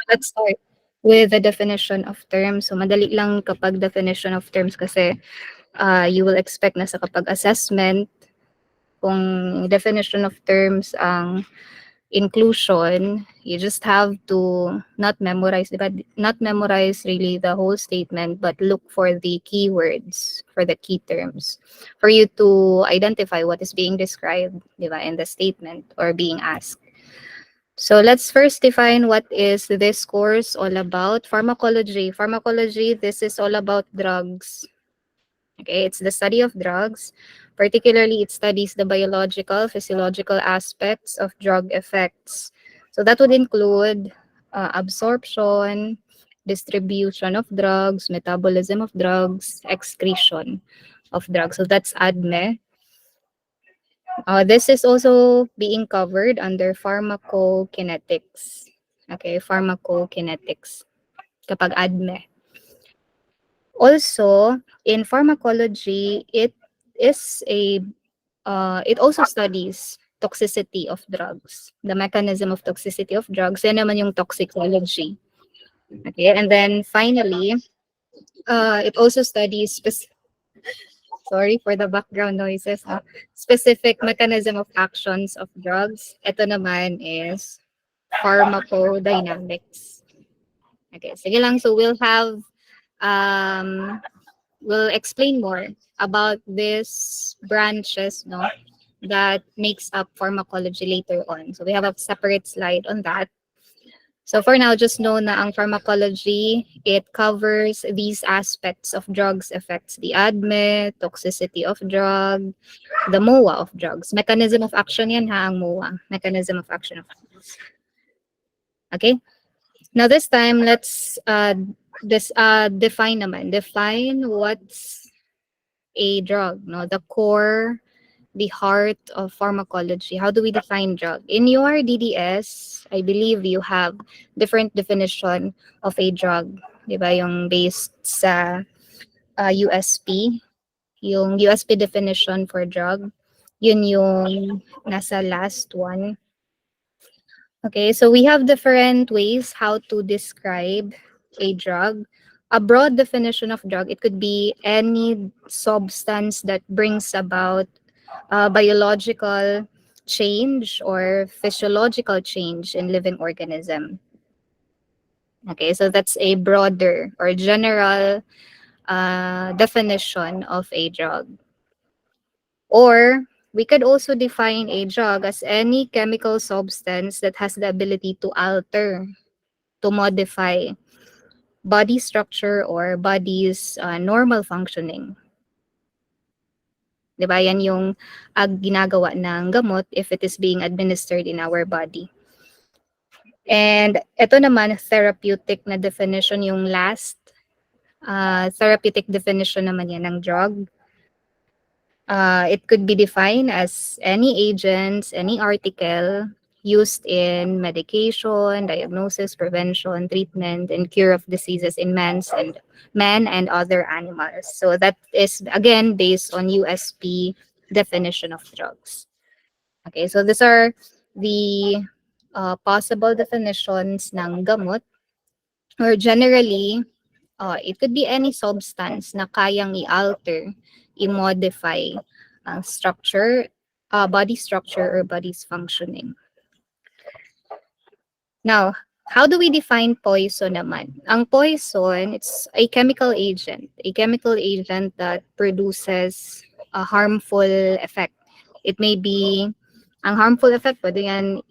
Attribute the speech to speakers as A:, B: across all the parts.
A: Let's start with the definition of terms. So madali lang kapag definition of terms kasi you will expect na sa kapag assessment kung definition of terms ang inclusion, you just have to not memorize, diba? Not memorize really the whole statement, but look for the keywords, for the key terms, for you to identify what is being described, diba, in the statement or being asked. So let's first define what is this course all about. Pharmacology. Pharmacology, this is all about drugs. Okay, it's the study of drugs. Particularly, it studies the biological, physiological aspects of drug effects. So that would include absorption, distribution of drugs, metabolism of drugs, excretion of drugs. So that's ADME. This is also being covered under pharmacokinetics. Okay, pharmacokinetics kapag ADME. Also, in pharmacology, is a it also studies toxicity of drugs, the mechanism of toxicity of drugs. Yan naman yung toxicology. Okay, and then finally, it also studies sorry for the background noises. Specific mechanism of actions of drugs. Ito naman is pharmacodynamics. Okay, sige lang. So um, we'll explain more about these branches, no, that makes up pharmacology later on. So we have a separate slide on that. So for now, just know na ang pharmacology, it covers these aspects of drugs effects, the ADME, toxicity of drug, the MOA of drugs. Mechanism of action yan ha, ang MOA. Mechanism of action of drugs. Okay? Now this time, let's define naman. Define what's a drug, no? The core, the heart of pharmacology. How do we define drug? In your DDS, I believe you have different definition of a drug. Diba? Yung based sa USP. Yung USP definition for drug. Yun yung nasa last one. Okay, so we have different ways how to describe a drug. A broad definition of drug, it could be any substance that brings about biological change or physiological change in living organism. Okay, so that's a broader or general definition of a drug. Or we could also define a drug as any chemical substance that has the ability to alter, to modify body structure or body's normal functioning. Diba? Yan yung ginagawa ng gamot if it is being administered in our body. And ito naman, therapeutic na definition yung last. Therapeutic definition naman yan ng drug. It could be defined as any agents, any article used in medication, diagnosis, prevention, treatment, and cure of diseases in man and other animals. So that is again based on USP definition of drugs. Okay, so these are the possible definitions ng gamot, or generally, it could be any substance na kayang i-alter, i-modify structure, body structure or body's functioning. Now, how do we define poison naman? Ang poison, it's a chemical agent that produces a harmful effect. It may be, ang harmful effect, pwede yan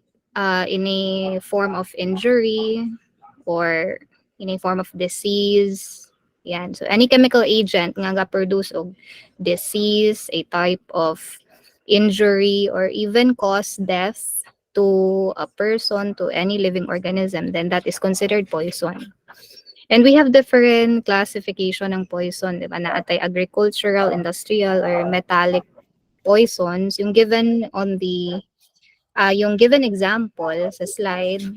A: in a form of injury or in a form of disease. Yan. So, any chemical agent nga ga-produce of disease, a type of injury, or even cause death to a person, to any living organism, then that is considered poison. And we have different classification ng poison, di ba? Naatay agricultural, industrial, or metallic poisons. Yung given on the, yung given example sa slide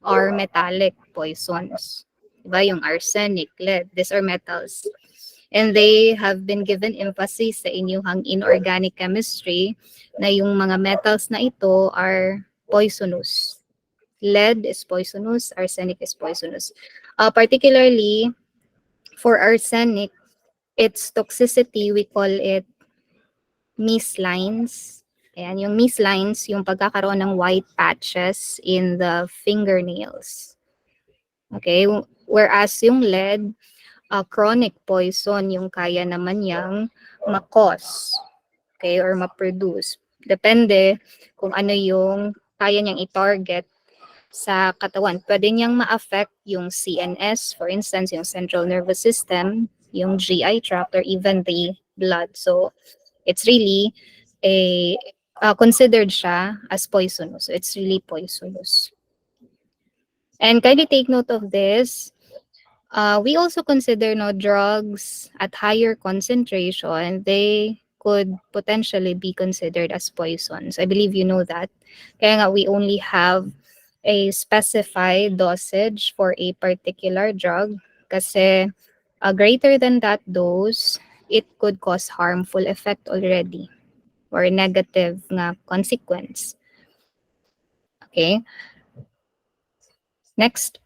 A: are metallic poisons. Diba? Yung arsenic, lead, these are metals. And they have been given emphasis sa inyong inorganic chemistry na yung mga metals na ito are poisonous. Lead is poisonous, arsenic is poisonous. Particularly for arsenic, its toxicity, we call it mislines. Ayan, yung mislines, yung pagkakaroon ng white patches in the fingernails. Okay? Whereas yung lead, chronic poison, yung kaya naman niyang makos, okay, or ma-produce. Depende kung ano yung kaya niyang i-target sa katawan. Pwede niyang ma-affect yung CNS, for instance, yung central nervous system, yung GI tract, or even the blood. So, it's really a considered siya as poisonous. So, it's really poisonous. And kindly take note of this. We also consider no drugs at higher concentration. They could potentially be considered as poisons. I believe you know that. Kaya nga we only have a specified dosage for a particular drug kasi greater than that dose, it could cause harmful effect already or negative nga consequence. Okay. Next,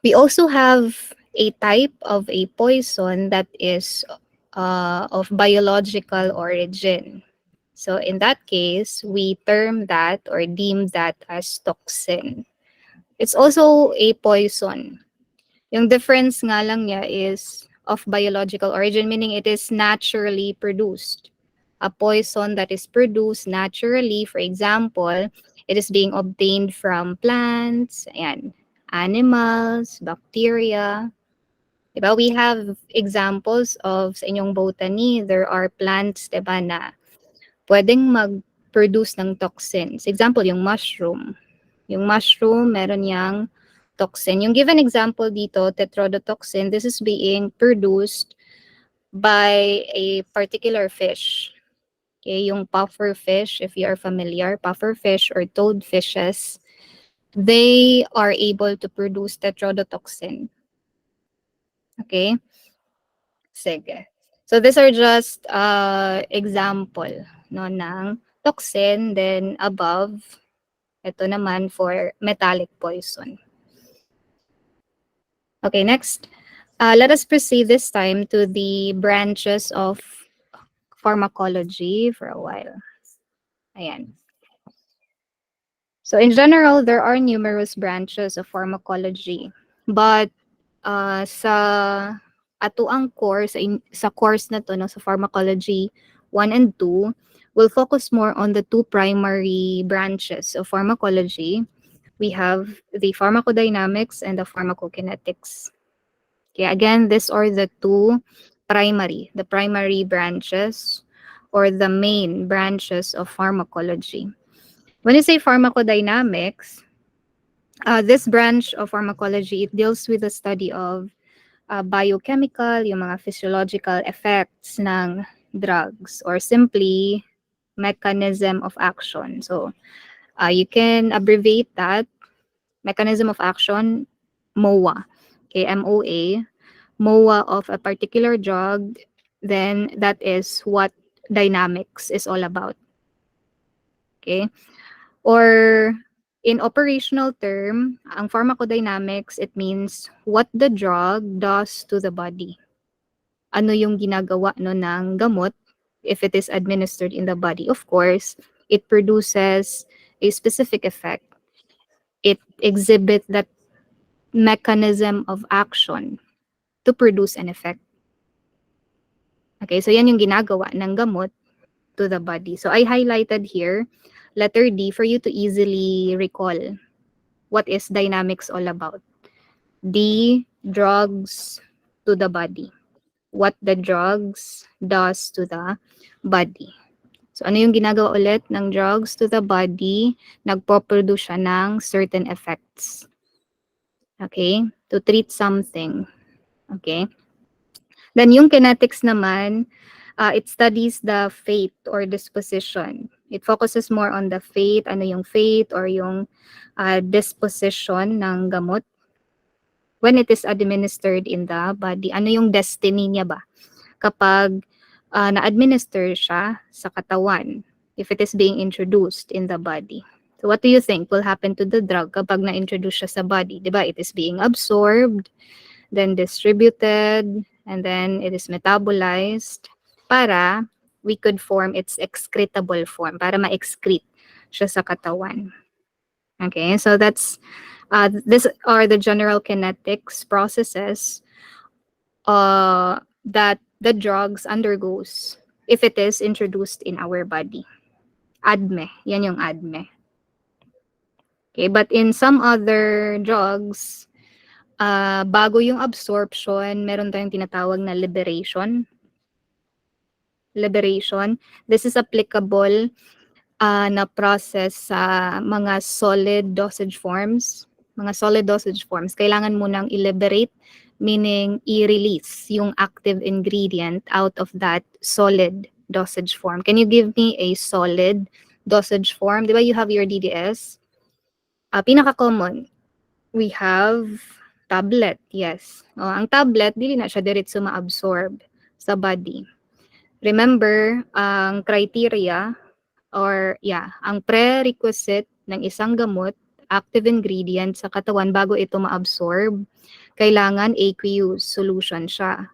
A: we also have a type of a poison that is of biological origin. So in that case, we term that or deem that as toxin. It's also a poison. Yung difference nga lang niya is of biological origin, meaning it is naturally produced. A poison that is produced naturally, for example, it is being obtained from plants, ayan, animals, bacteria. Diba? We have examples of sa inyong botany, there are plants, diba, na pwedeng mag-produce ng toxins. Example, yung mushroom. Yung mushroom, meron yang toxin. Yung given example dito, tetrodotoxin, this is being produced by a particular fish. Okay, yung puffer fish, if you are familiar, puffer fish or toad fishes, they are able to produce tetrodotoxin. Okay? Sige. So these are just example no ng toxin, then above ito naman for metallic poison. Okay, next. Let us proceed this time to the branches of pharmacology for a while. Ayan. So in general, there are numerous branches of pharmacology. But sa atuang course, sa course na to, no, sa pharmacology 1 and 2, we'll focus more on the two primary branches of pharmacology. We have the pharmacodynamics and the pharmacokinetics. Okay, again, these are the primary branches or the main branches of pharmacology. When you say pharmacodynamics, this branch of pharmacology, it deals with the study of biochemical, yung mga physiological effects ng drugs or simply mechanism of action. So you can abbreviate that mechanism of action, MOA. Okay, MOA. MOA of a particular drug, then that is what dynamics is all about. Okay? Or in operational term, ang pharmacodynamics, it means what the drug does to the body. Ano yung ginagawa no ng gamot if it is administered in the body. Of course, it produces a specific effect. It exhibits that mechanism of action to produce an effect. Okay, so yan yung ginagawa ng gamot to the body. So I highlighted here, letter D, for you to easily recall what is dynamics all about. D, drugs to the body. What the drugs does to the body. So ano yung ginagawa ulit ng drugs to the body? Nagpo-produce siya ng certain effects. Okay? To treat something. Okay? Then yung kinetics naman, it studies the fate or disposition. It focuses more on the fate, ano yung fate or yung disposition ng gamot when it is administered in the body. Ano yung destiny niya ba? Kapag na-administer siya sa katawan, if it is being introduced in the body. So what do you think will happen to the drug kapag na-introduce siya sa body? Diba? It is being absorbed, then distributed, and then it is metabolized para we could form its excretable form, para ma-excrete siya sa katawan. Okay, so these are the general kinetics processes that the drugs undergoes if it is introduced in our body. ADME, yan yung ADME. Okay, but in some other drugs, bago yung absorption, meron tayong tinatawag na liberation. Liberation. This is applicable na process sa mga solid dosage forms. Mga solid dosage forms, kailangan mo nang i-liberate, meaning i-release yung active ingredient out of that solid dosage form. Can you give me a solid dosage form? Di ba you have your DDS? Pinaka-common, we have tablet, yes. Ang tablet, dili na siya diretso ma-absorb sa body. Remember, ang criteria ang prerequisite ng isang gamot, active ingredient sa katawan bago ito ma-absorb, kailangan aqueous solution siya.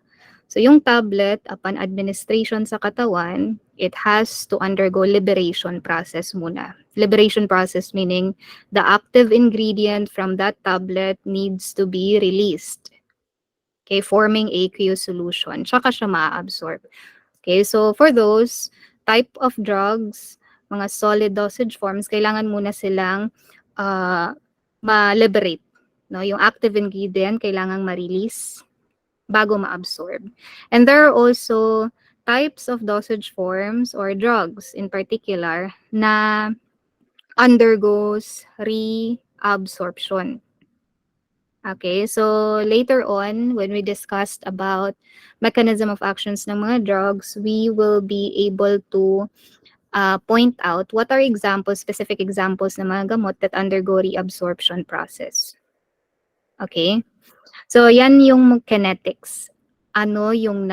A: So yung tablet, upon administration sa katawan, it has to undergo liberation process muna. Liberation process meaning the active ingredient from that tablet needs to be released. Okay, forming aqueous solution. Tsaka siya ma-absorb. Okay, so for those type of drugs, mga solid dosage forms, kailangan muna silang ma-liberate. No? Yung active ingredient, kailangang ma-release bago ma-absorb. And there are also types of dosage forms or drugs in particular na undergoes reabsorption. Okay, so later on, when we discussed about mechanism of actions ng mga drugs, we will be able to point out what are examples, specific examples ng mga gamot that undergo reabsorption process. Okay? So yan yung kinetics. Ano yung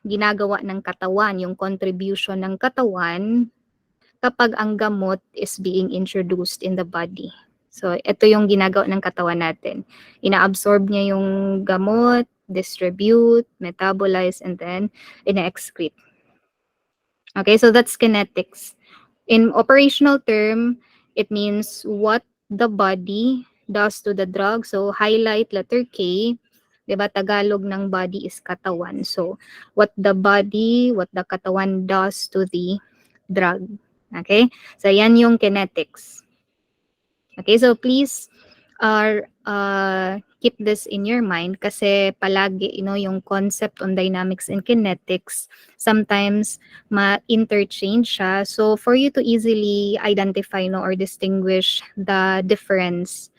A: ginagawa ng katawan, yung contribution ng katawan kapag ang gamot is being introduced in the body. So ito yung ginagawa ng katawan natin. Ina-absorb niya yung gamot, distribute, metabolize, and then ina-excrete. Okay, so that's kinetics. In operational term, it means what the body does to the drug. So highlight letter K, diba, Tagalog ng body is katawan. So what the katawan does to the drug. Okay, so yan yung kinetics. Okay, so please keep this in your mind kasi palagi, yung concept on dynamics and kinetics, sometimes ma-interchange siya. So for you to easily identify or distinguish the difference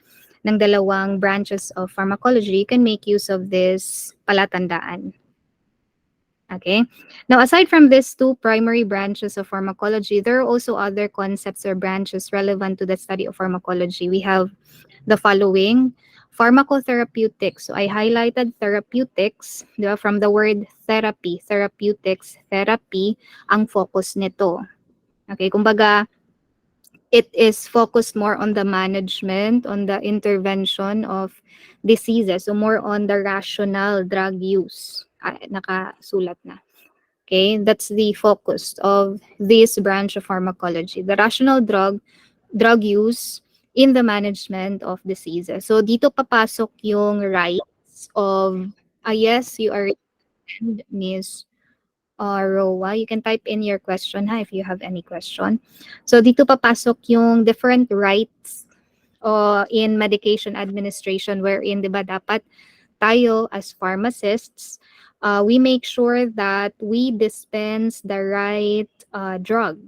A: ng dalawang branches of pharmacology, you can make use of this palatandaan. Okay. Now, aside from these two primary branches of pharmacology, there are also other concepts or branches relevant to the study of pharmacology. We have the following: pharmacotherapeutics. So I highlighted therapeutics, from the word therapy, therapeutics, therapy, ang focus nito. Okay, kumbaga, it is focused more on the management, on the intervention of diseases, so more on the rational drug use. Nakasulat na. Okay, that's the focus of this branch of pharmacology, the rational drug use in the management of diseases. So dito papasok yung rights of, yes, you are, Miss Roa. You can type in your question if you have any question. So dito papasok yung different rights in medication administration, wherein, di ba, dapat tayo as pharmacists, we make sure that we dispense the right drug.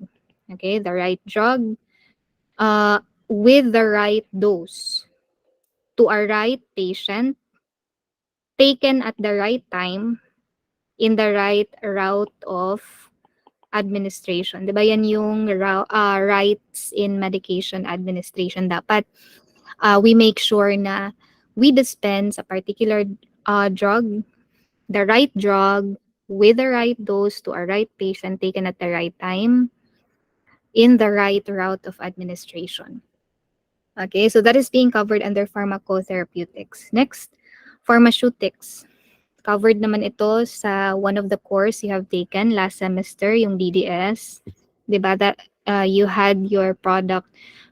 A: Okay, the right drug with the right dose to a right patient, taken at the right time, in the right route of administration. Diba yan yung rights in medication administration. Dapat we make sure na we dispense a particular drug, the right drug, with the right dose to a right patient, taken at the right time, in the right route of administration. Okay, so that is being covered under pharmacotherapeutics. Next, pharmaceutics. Covered naman ito sa one of the course you have taken last semester, yung DDS. Diba that you had your product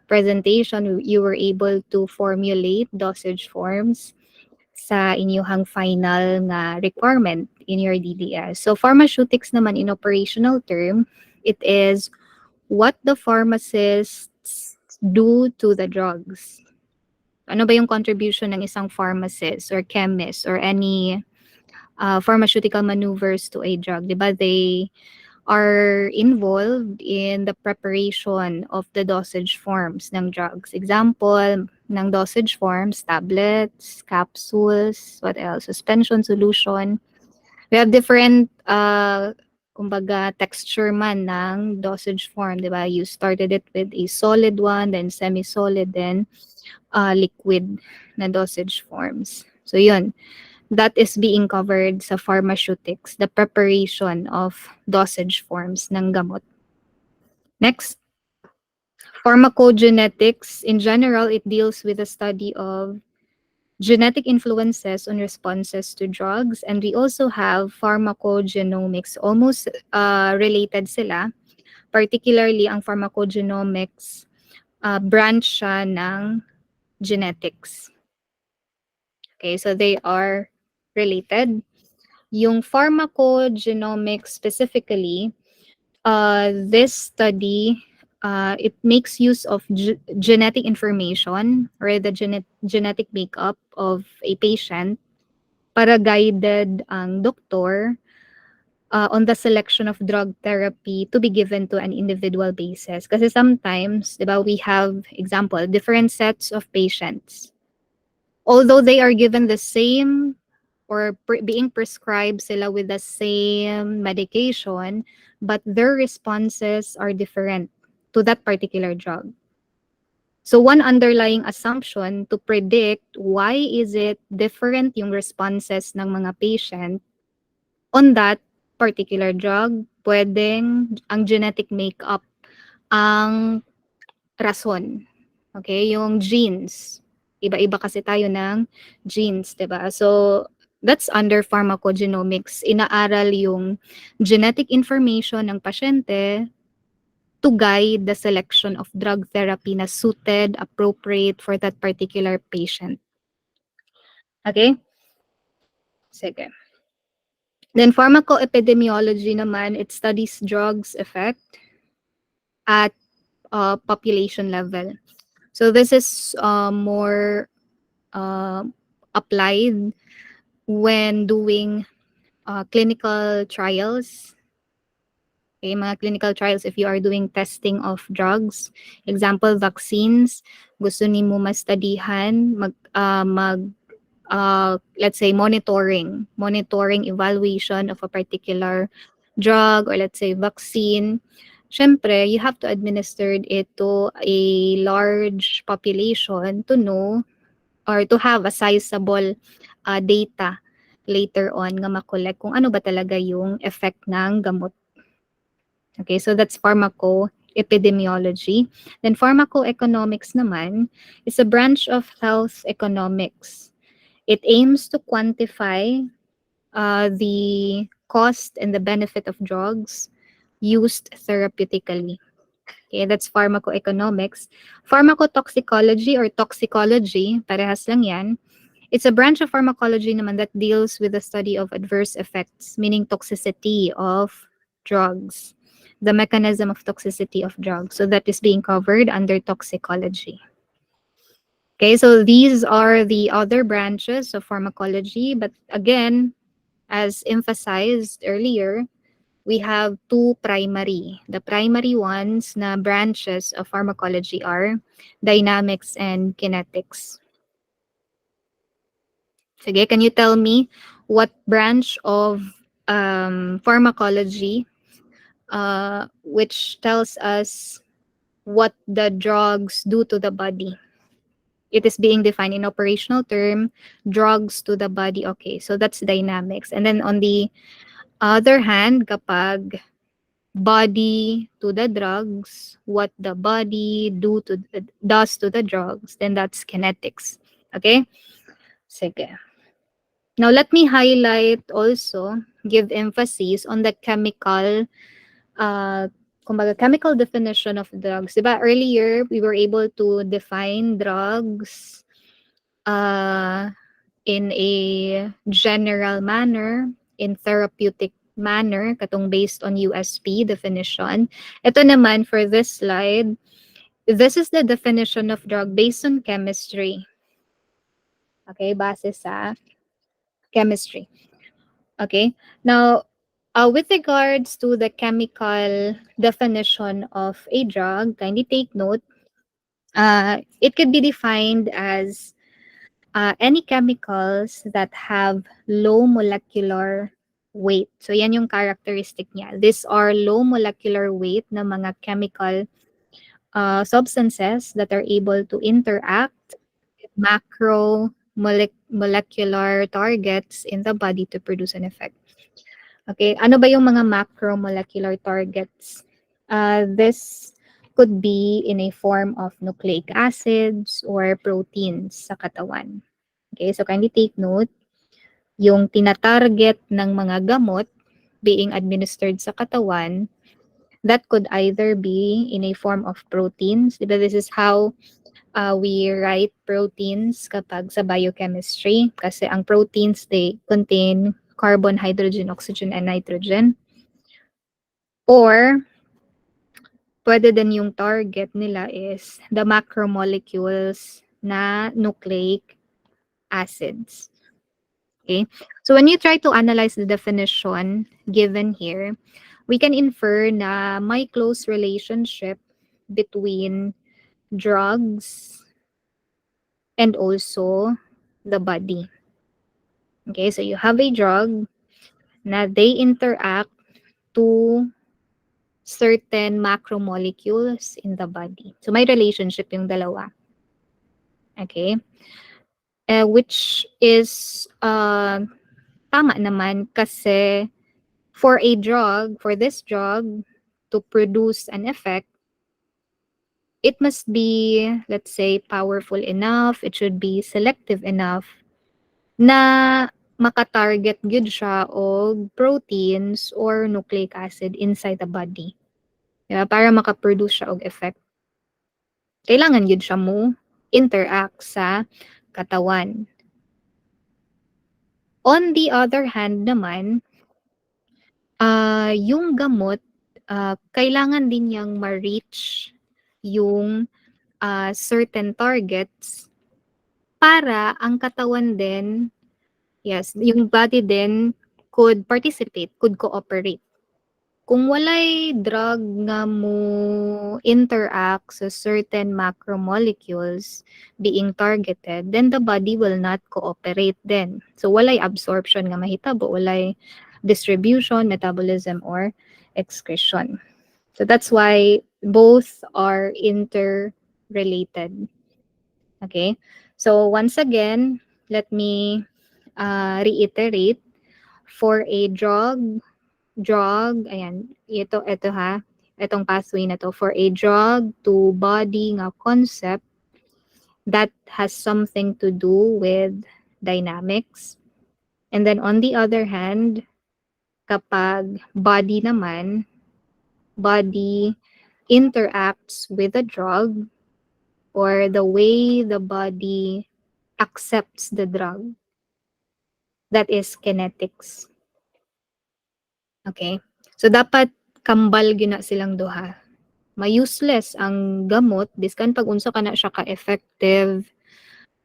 A: presentation, you were able to formulate dosage forms sa inyong final nga requirement in your DDS. So pharmaceutics naman in operational term, it is what the pharmacists do to the drugs. Ano ba yung contribution ng isang pharmacist or chemist or any pharmaceutical maneuvers to a drug? Diba? They are involved in the preparation of the dosage forms ng drugs. Example ng dosage forms, tablets, capsules, what else? Suspension, solution. We have different kumbaga texture man ng dosage form, di ba? You started it with a solid one, then semi-solid, then liquid na dosage forms. So yun, that is being covered sa pharmaceutics, the preparation of dosage forms ng gamot. Next, pharmacogenetics. In general, it deals with the study of genetic influences on responses to drugs. And we also have pharmacogenomics, almost related sila. Particularly, ang pharmacogenomics, branch siya ng genetics. Okay, so they are related. Yung pharmacogenomics specifically, this study, it makes use of genetic information or the genetic makeup of a patient para guided ang doktor on the selection of drug therapy to be given to an individual basis. Kasi sometimes, di ba, we have, example, different sets of patients. Although they are given the same or being prescribed sila with the same medication, but their responses are different to that particular drug. So one underlying assumption to predict why is it different yung responses ng mga patient on that particular drug, pwedeng ang genetic makeup ang rason. Okay, yung genes. Iba-iba kasi tayo ng genes, 'di ba? So that's under pharmacogenomics. Inaaral yung genetic information ng pasyente to guide the selection of drug therapy na suited, appropriate for that particular patient. Okay? Sige. Then pharmacoepidemiology naman, it studies drugs effect at population level. So this is more applied when doing clinical trials. Okay, mga clinical trials if you are doing testing of drugs. Example, vaccines. Gusto ni mo ma-studyhan, let's say monitoring evaluation of a particular drug or let's say vaccine. Syempre, you have to administer it to a large population to know or to have a sizable data later on nga makolek kung ano ba talaga yung effect ng gamot. Okay, so that's pharmacoepidemiology. Then pharmacoeconomics naman is a branch of health economics. It aims to quantify the cost and the benefit of drugs used therapeutically. Okay, that's pharmacoeconomics. Pharmacotoxicology or toxicology, parehas lang yan. It's a branch of pharmacology naman that deals with the study of adverse effects, meaning toxicity of drugs, the mechanism of toxicity of drugs. So that is being covered under toxicology. Okay, so these are the other branches of pharmacology, but again, as emphasized earlier, we have two primary. The primary ones na branches of pharmacology are dynamics and kinetics. Sige, can you tell me what branch of pharmacology which tells us what the drugs do to the body? It is being defined in operational term, drugs to the body. Okay, so that's dynamics. And then on the other hand, kapag body to the drugs, what the body does to the drugs, then that's kinetics. Okay? Sige. Now let me highlight also, give emphasis on the chemical uh kumbaga chemical definition of drugs. Diba earlier we were able to define drugs uh in a general manner, in therapeutic manner, katong based on USP definition. Ito naman for this slide, this is the definition of drug based on chemistry. Okay, base sa chemistry. Okay. Now, with regards to the chemical definition of a drug, kindly take note. It could be defined as any chemicals that have low molecular weight. So, yan yung characteristic niya. These are low molecular weight na mga chemical substances that are able to interact with molecular targets in the body to produce an effect. Okay, ano ba yung mga macromolecular targets? This could be in a form of nucleic acids or proteins sa katawan. Okay, so kindly take note, yung tinatarget ng mga gamot being administered sa katawan, that could either be in a form of proteins. Diba this is how we write proteins kapag sa biochemistry kasi ang proteins, they contain carbon, hydrogen, oxygen, and nitrogen. Or, pwede din yung target nila is the macromolecules na nucleic acids. Okay? So when you try to analyze the definition given here, we can infer na may close relationship between drugs and also the body. Okay, so you have a drug na they interact to certain macromolecules in the body. So may relationship yung dalawa. Okay? Which is tama naman kasi for this drug to produce an effect, it must be, let's say, powerful enough, it should be selective enough na makatarget gyud siya og proteins or nucleic acid inside the body. Diba? Para makaproduce siya og effect. Kailangan gyud siya mo interact sa katawan. On the other hand naman, yung gamot, kailangan din niyang ma-reach yung certain targets para ang katawan din, yes, yung body din could participate, could cooperate. Kung walay drug nga mo interact sa certain macromolecules being targeted, then the body will not cooperate then. So walay absorption nga mahitabo, walay distribution, metabolism, or excretion. So that's why both are interrelated. Okay? So once again, let me reiterate. For a drug, ayan, ito ha, itong pathway na to, for a drug to body nga concept that has something to do with dynamics. And then on the other hand, kapag body naman, body interacts with the drug or the way the body accepts the drug, that is kinetics. Okay? So, dapat kambal gyud na silang duha. Ma-useless ang gamot, biskan pag unsa ka na siya ka-effective,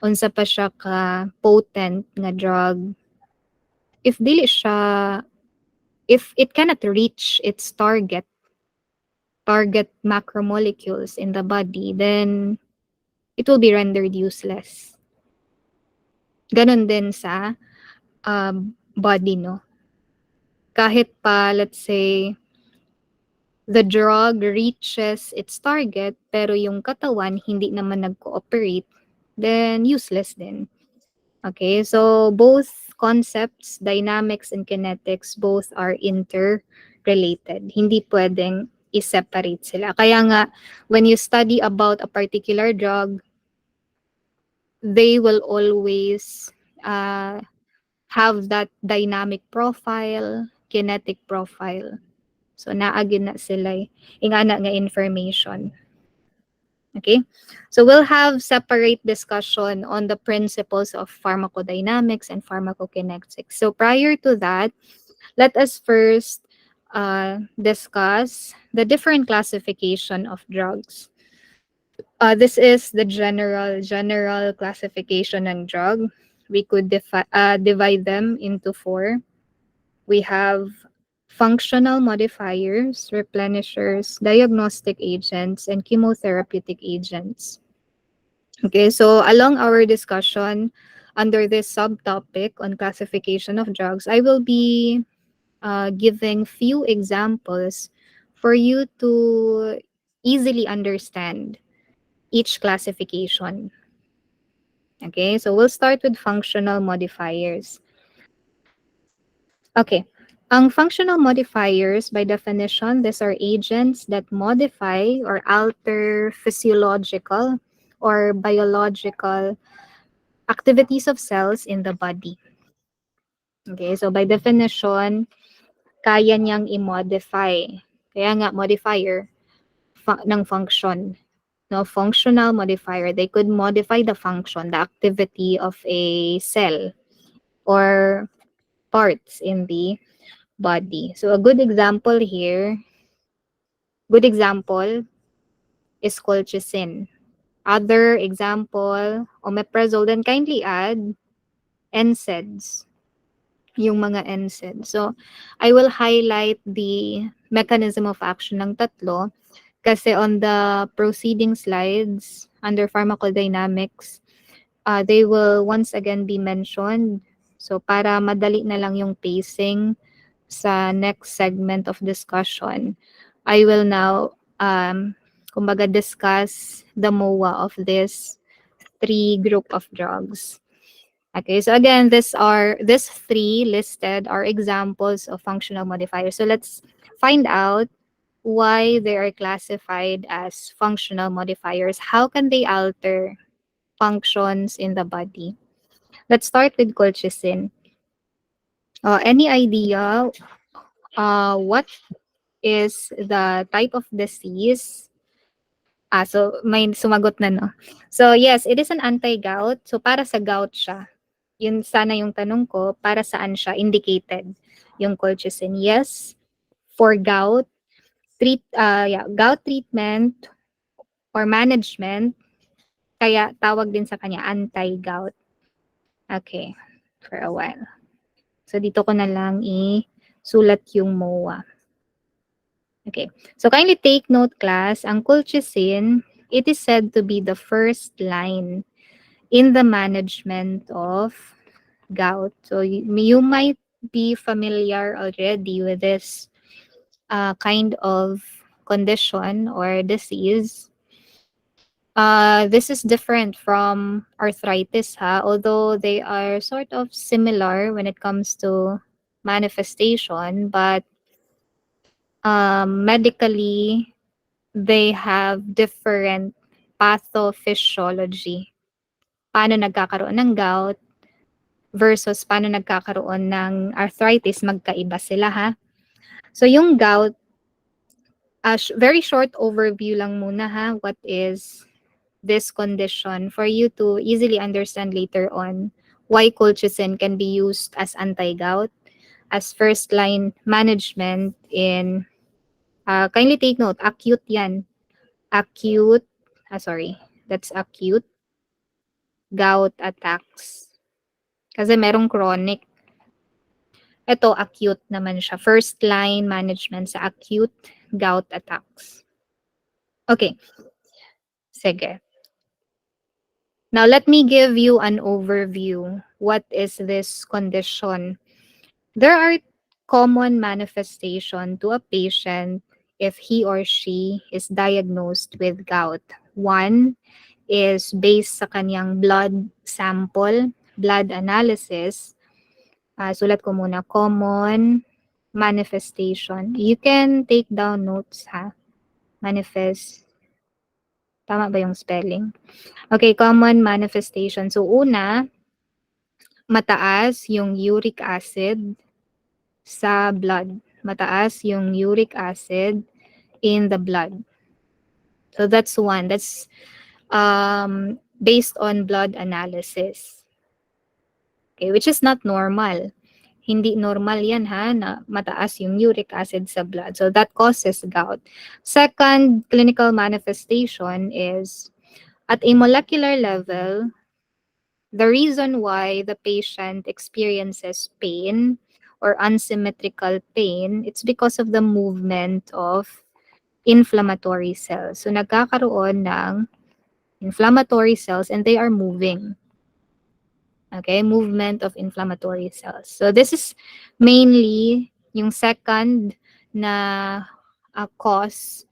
A: unsa pa siya ka-potent nga drug. If dili siya, if it cannot reach its target macromolecules in the body, then it will be rendered useless. Ganon din sa body, no? Kahit pa, let's say, the drug reaches its target, pero yung katawan hindi naman nag-cooperate, then useless din. Okay, so both concepts, dynamics and kinetics, both are interrelated. related. Hindi pwedeng i-separate sila. Kaya nga, when you study about a particular drug, they will always uh, have that dynamic profile, kinetic profile. So, naagin na sila ingana nga information. Okay? So, we'll have separate discussion on the principles of pharmacodynamics and pharmacokinetics. So, prior to that, let us first discuss the different classification of drugs. This is the general classification ng drug. We could divide them into four. We have functional modifiers, replenishers, diagnostic agents, and chemotherapeutic agents. Okay, so along our discussion under this subtopic on classification of drugs, I will be giving few examples for you to easily understand each classification. Okay, so we'll start with functional modifiers. Okay, ang functional modifiers, by definition, these are agents that modify or alter physiological or biological activities of cells in the body. Okay, so by definition, kaya niyang i-modify. Kaya nga, modifier ng function. No, functional modifier. They could modify the function, the activity of a cell or parts in the body. So a good example is colchicine. Other example, omeprazole. Then kindly add NSAIDs, yung mga NSAIDs. So I will highlight the mechanism of action ng tatlo kasi on the preceding slides under pharmacodynamics, they will once again be mentioned. So para madali na lang yung pacing sa next segment of discussion, I will now kumbaga discuss the MOA of this three group of drugs. Okay, so again, these three listed are examples of functional modifiers. So let's find out why they are classified as functional modifiers. How can they alter functions in the body? Let's start with colchicine. Any idea what is the type of disease? So may sumagot na, no? So yes, it is an anti-gout. So para sa gout siya. Yun sana yung tanong ko, para saan siya indicated yung colchicine? Yes, for gout, gout treatment or management, kaya tawag din sa kanya anti-gout. Okay, for a while. So dito ko na lang isulat yung MOA. Okay, so kindly take note class, ang colchicine, it is said to be the first line in the management of gout. So you might be familiar already with this kind of condition or disease. This is different from arthritis, although they are sort of similar when it comes to manifestation, but medically, they have different pathophysiology. Paano nagkakaroon ng gout versus paano nagkakaroon ng arthritis, magkaiba sila. So yung gout, very short overview lang muna what is this condition for you to easily understand later on why colchicine can be used as anti-gout, as first-line management in, kindly take note, acute yan. Acute, that's acute gout attacks. Kasi merong chronic. Ito, acute naman siya. First-line management sa acute gout attacks. Okay. Sige. Now, let me give you an overview. What is this condition? There are common manifestation to a patient if he or she is diagnosed with gout. One is based sa kanyang blood sample, blood analysis. Sulat ko muna, common manifestation. You can take down notes, ha? Manifest. Tama ba yung spelling? Okay, common manifestation. So, una, mataas yung uric acid sa blood. Mataas yung uric acid in the blood. So, that's one. That's based on blood analysis. Okay, which is not normal. Hindi normal yan ha, na mataas yung uric acid sa blood. So that causes gout. Second clinical manifestation is at a molecular level, the reason why the patient experiences pain or unsymmetrical pain, it's because of the movement of inflammatory cells. So nagkakaroon ng inflammatory cells and they are moving. Okay, movement of inflammatory cells. So this is mainly yung second na cause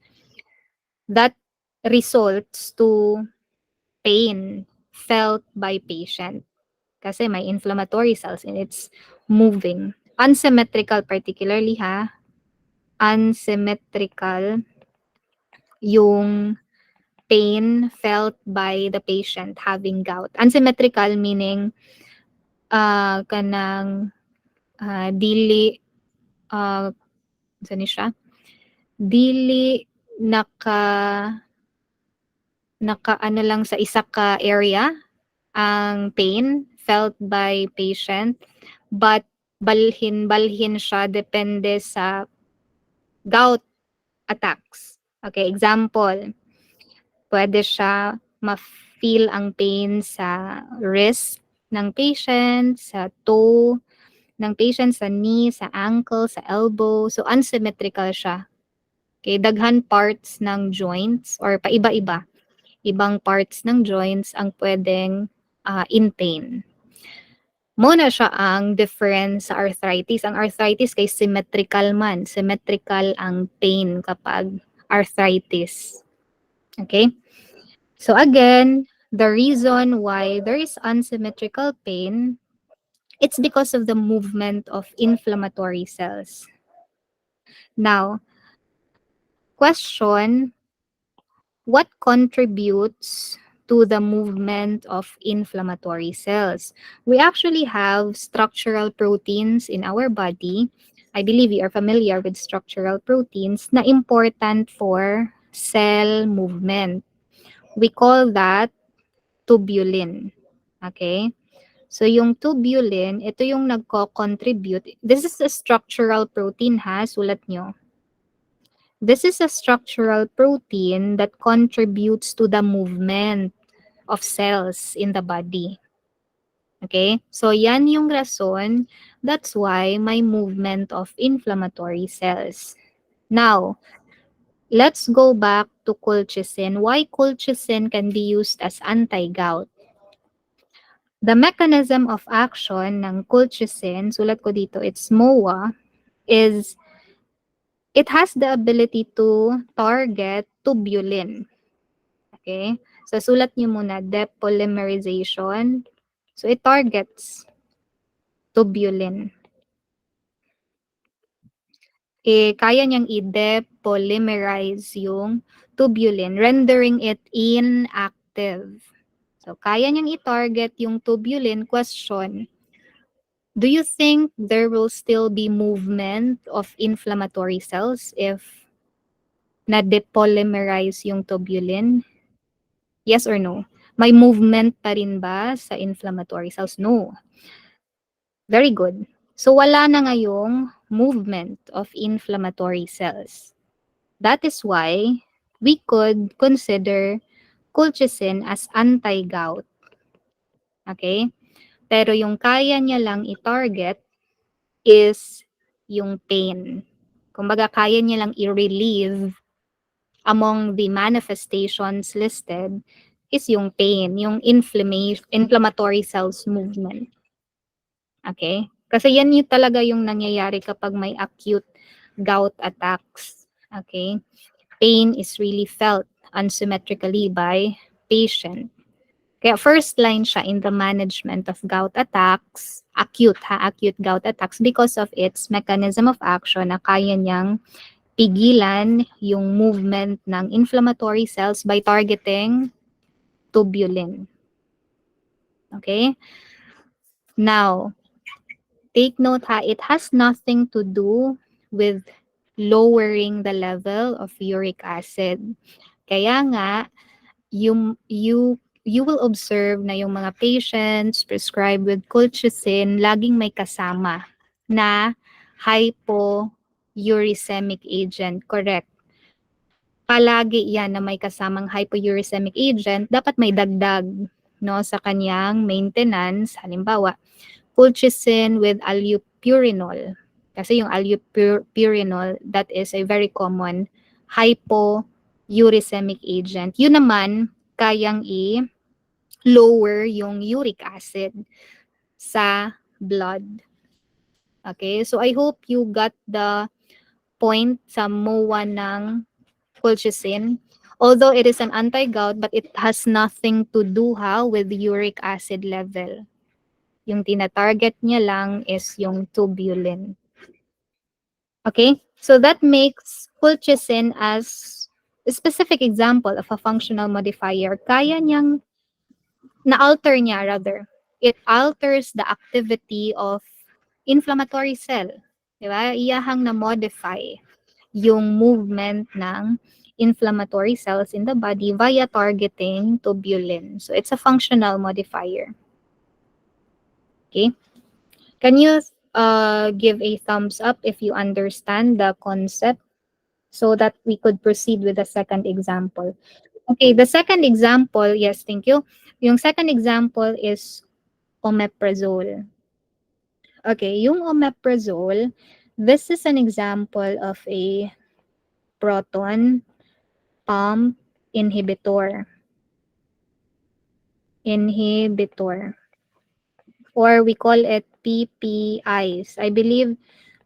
A: that results to pain felt by patient. Kasi may inflammatory cells and it's moving. Unsymmetrical particularly ha. Unsymmetrical yung pain felt by the patient having gout. Unsymmetrical meaning kanang dili saan siya? Dili naka ano lang sa isa ka area ang pain felt by patient but balhin siya depende sa gout attacks. Okay, example, pwede siya ma-feel ang pain sa wrist ng patient, sa toe ng patient, sa knee, sa ankle, sa elbow. So, unsymmetrical siya. Okay, daghan parts ng joints or paiba-iba. Ibang parts ng joints ang pwedeng in pain. Muna siya ang difference sa arthritis. Ang arthritis kay symmetrical man. Symmetrical ang pain kapag arthritis. Okay? So again, the reason why there is unsymmetrical pain, it's because of the movement of inflammatory cells. Now, question, what contributes to the movement of inflammatory cells? We actually have structural proteins in our body. I believe you are familiar with structural proteins na important for cell movement. We call that tubulin. Okay? So yung tubulin, ito yung nagko-contribute. This is a structural protein ha, sulat nyo. This is a structural protein that contributes to the movement of cells in the body. Okay? So yan yung rason, that's why may movement of inflammatory cells. Now, let's go back to colchicine. Why colchicine can be used as anti-gout? The mechanism of action ng colchicine, sulat ko dito, it's MOA, is it has the ability to target tubulin. Okay? So, sulat niyo muna, depolymerization. So, it targets tubulin. Kaya niyang i-depolymerize yung tubulin, rendering it inactive. So, kaya niyang i-target yung tubulin. Question, do you think there will still be movement of inflammatory cells if na-depolymerize yung tubulin? Yes or no? May movement pa rin ba sa inflammatory cells? No. Very good. So wala na ngayong movement of inflammatory cells. That is why we could consider colchicine as anti-gout. Okay? Pero yung kaya niya lang i-target is yung pain. Kumbaga, kaya niya lang i-relieve among the manifestations listed is yung pain, yung inflammatory cells movement. Okay? Kasi yan yung talaga yung nangyayari kapag may acute gout attacks. Okay? Pain is really felt unsymmetrically by patient. Kaya first line siya in the management of gout attacks, acute gout attacks because of its mechanism of action na kaya niyang pigilan yung movement ng inflammatory cells by targeting tubulin. Okay? Now, take note ha, it has nothing to do with lowering the level of uric acid. Kaya nga, you will observe na yung mga patients prescribed with colchicine laging may kasama na hypouricemic agent. Correct. Palagi yan na may kasamang hypouricemic agent, dapat may dagdag no sa kanyang maintenance. Halimbawa, colchicine with allopurinol. Kasi yung allopurinol, that is a very common hypouricemic agent. Yun naman, kayang i-lower yung uric acid sa blood. Okay, so I hope you got the point sa MOA ng colchicine. Although it is an anti-gout, but it has nothing to do with uric acid level. Yung tina-target niya lang is yung tubulin. Okay? So that makes colchicine as a specific example of a functional modifier. Kaya niyang na-alter niya rather. It alters the activity of inflammatory cell. Diba? Iyahang na-modify yung movement ng inflammatory cells in the body via targeting tubulin. So it's a functional modifier. Okay? Can you give a thumbs up if you understand the concept so that we could proceed with the second example? Okay, the second example, yes, thank you. Yung second example is omeprazole. Okay, yung omeprazole, this is an example of a proton pump inhibitor. Or we call it PPIs. I believe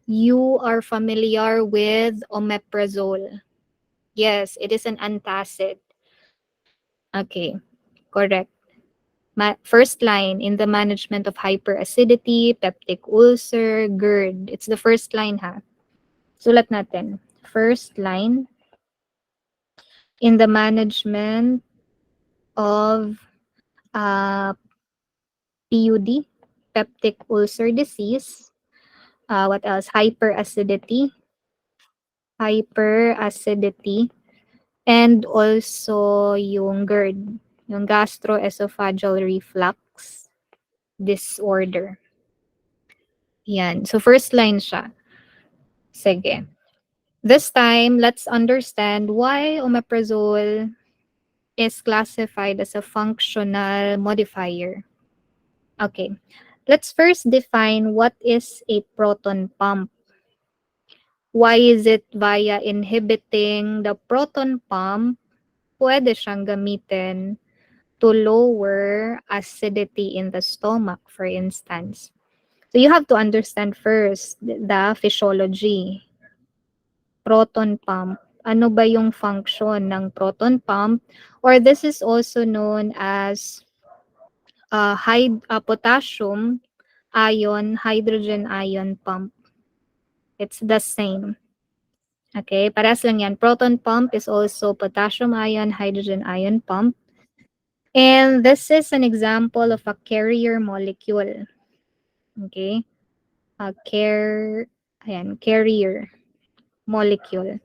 A: you are familiar with omeprazole. Yes, it is an antacid. Okay, correct. First line in the management of hyperacidity, peptic ulcer, GERD. It's the first line ha. Sulat natin. First line in the management of PUD, peptic ulcer disease. What else? Hyperacidity, and also yung GERD, yung gastroesophageal reflux disorder. Yan. So first line siya. Sige. This time, let's understand why omeprazole is classified as a functional modifier. Okay. Let's first define what is a proton pump. Why is it via inhibiting the proton pump, pwede siyang gamitin to lower acidity in the stomach, for instance. So you have to understand first the physiology. Proton pump. Ano ba yung function ng proton pump? Or this is also known as potassium ion, hydrogen ion pump. It's the same. Okay, parehas lang yan. Proton pump is also potassium ion, hydrogen ion pump. And this is an example of a carrier molecule. Okay, a carrier molecule.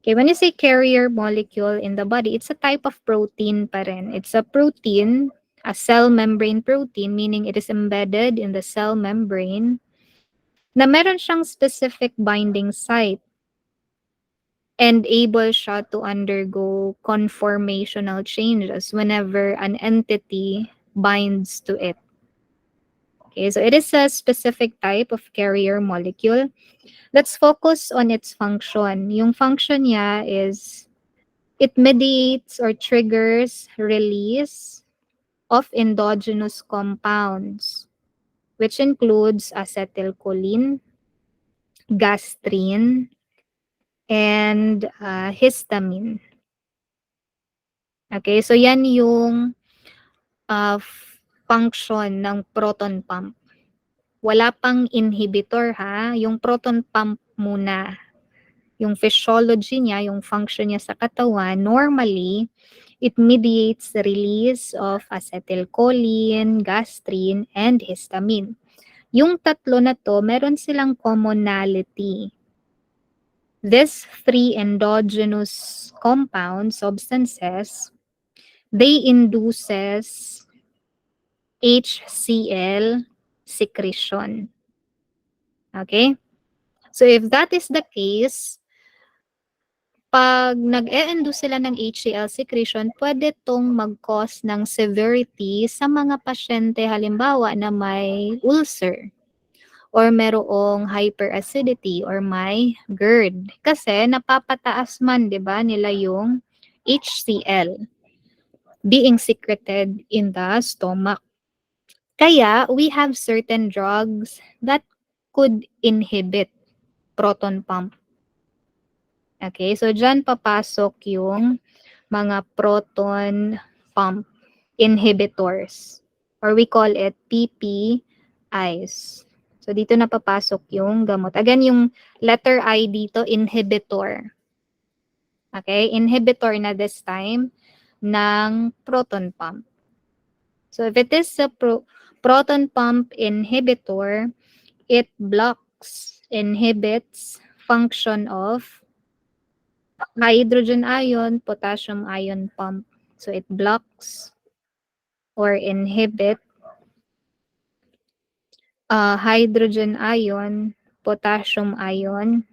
A: Okay, when you say carrier molecule in the body, it's a type of protein pa rin. It's a protein, a cell membrane protein, meaning it is embedded in the cell membrane na meron siyang specific binding site and able siya to undergo conformational changes whenever an entity binds to it. Okay, so it is a specific type of carrier molecule. Let's focus on its function. Yung function niya is it mediates or triggers release of endogenous compounds, which includes acetylcholine, gastrin, and histamine. Okay, so yan yung uh, function ng proton pump. Wala pang inhibitor ha, yung proton pump muna. Yung physiology niya, yung function niya sa katawan, normally, it mediates the release of acetylcholine, gastrin, and histamine. Yung tatlo na to, meron silang commonality. These three endogenous compound substances, they induces HCl secretion. Okay? So if that is the case, pag nag-e-induce sila ng HCl secretion, pwede tong mag-cause ng severity sa mga pasyente halimbawa na may ulcer or merong hyperacidity or may GERD. Kasi napapataas man, 'di ba, nila yung HCl being secreted in the stomach. Kaya we have certain drugs that could inhibit proton pump. Okay, so dyan papasok yung mga proton pump inhibitors or we call it PPIs. So dito na papasok yung gamot. Again, yung letter I dito, inhibitor. Okay, inhibitor na this time ng proton pump. So if it is a proton pump inhibitor, it blocks, inhibits function of hydrogen ion, potassium ion pump. So it blocks or inhibit hydrogen ion, potassium ion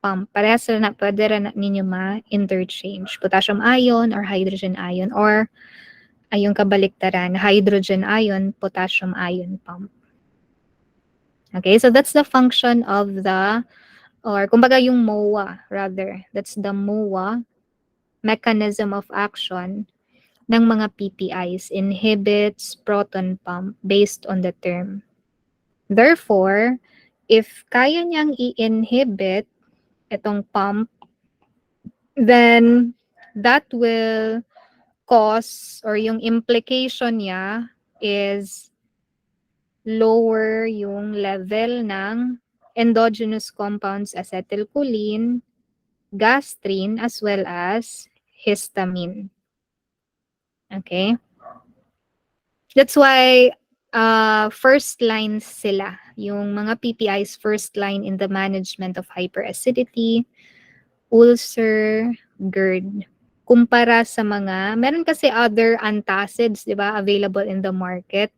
A: pump. Parehas na pwede rin ninyo ma-interchange. Potassium ion or hydrogen ion or ayong kabaliktaran, hydrogen ion, potassium ion pump. Okay, so that's the function of the, or kumbaga yung MOA rather, that's the MOA mechanism of action ng mga PPIs, inhibits proton pump based on the term. Therefore, if kaya niyang i-inhibit itong pump, then that will cause or yung implication niya is lower yung level ng endogenous compounds acetylcholine, gastrin, as well as histamine. Okay? That's why first line sila. Yung mga PPIs first line in the management of hyperacidity, ulcer, GERD. Kumpara sa mga, meron kasi other antacids, di ba, available in the market.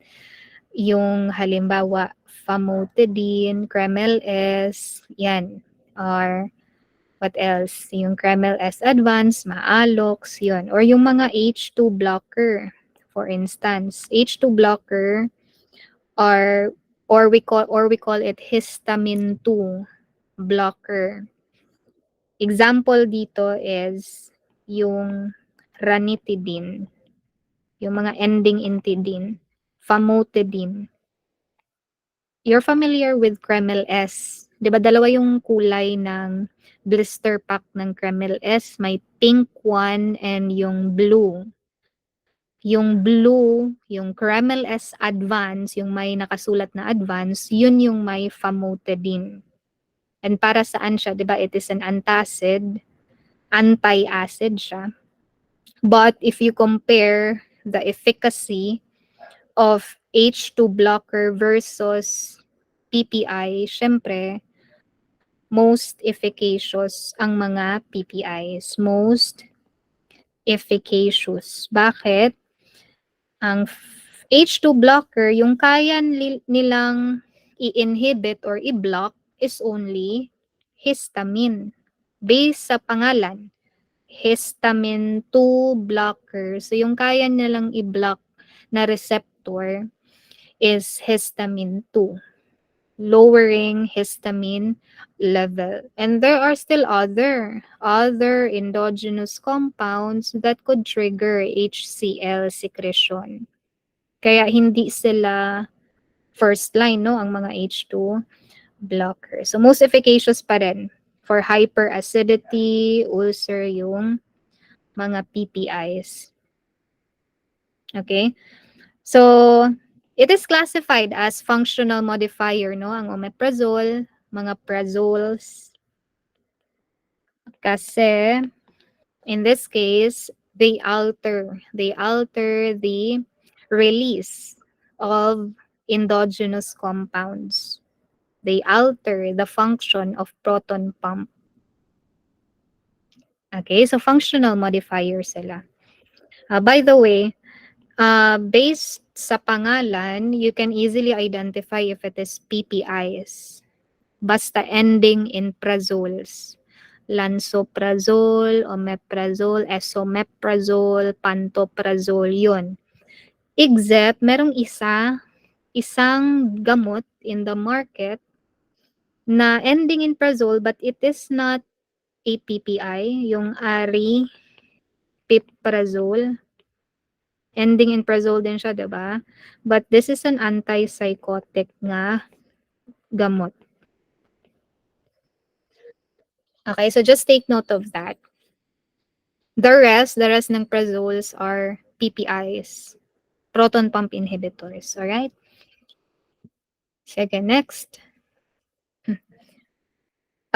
A: Yung halimbawa, famotidine, Kremel S, yan. Or what else? Yung Kremel S Advance, Maalox, yun. Or yung mga H2 blocker. For instance, H2 blocker or we call it histamine 2 blocker. Example dito is yung ranitidine, yung mga ending in tidine, famotidine. You're familiar with Kremel S. 'Di ba dalawa yung kulay ng blister pack ng Kremel S, may pink one and yung blue. Yung blue, yung Kremel S Advance, yung may nakasulat na Advance, yun yung may famotidine. And para saan siya, 'di ba? It is an antacid, anti-acid siya. But if you compare the efficacy of H2 blocker versus PPI, syempre, most efficacious ang mga PPIs. Most efficacious. Bakit? Ang H2 blocker, yung kaya nilang i-inhibit or i-block is only histamine. Based sa pangalan, histamine 2 blocker. So yung kaya nilang i-block na receptor is histamine 2, lowering histamine level. And there are still other endogenous compounds that could trigger HCl secretion. Kaya hindi sila first line, no, ang mga H2 blocker. So most efficacious pa rin for hyperacidity, ulcer, yung mga PPIs. Okay? So, it is classified as functional modifier, no? Ang omeprazole, mga prazoles. Kasi, in this case, they alter the release of endogenous compounds. They alter the function of proton pump. Okay, so functional modifier sila. By the way, based sa pangalan, you can easily identify if it is PPIs. Basta ending in prazoles. Lansoprazole, omeprazole, esomeprazole, pantoprazole, yun. Except, merong isang gamot in the market na ending in prazole but it is not a PPI, yung aripiprazole. Ending in prazole din siya, 'di ba? But this is an antipsychotic nga gamot. Okay, so just take note of that. The rest ng prazoles are PPIs, proton pump inhibitors, all right? Sige, next.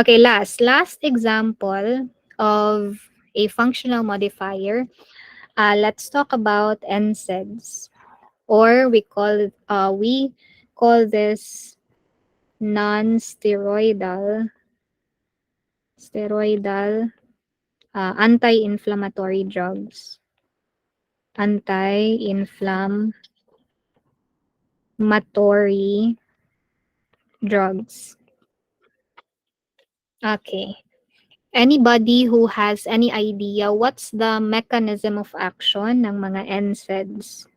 A: Okay, last example of a functional modifier. Let's talk about NSAIDs, or we call this non-steroidal anti-inflammatory drugs. Anti-inflammatory drugs. Okay. Anybody who has any idea what's the mechanism of action ng mga NSAIDs?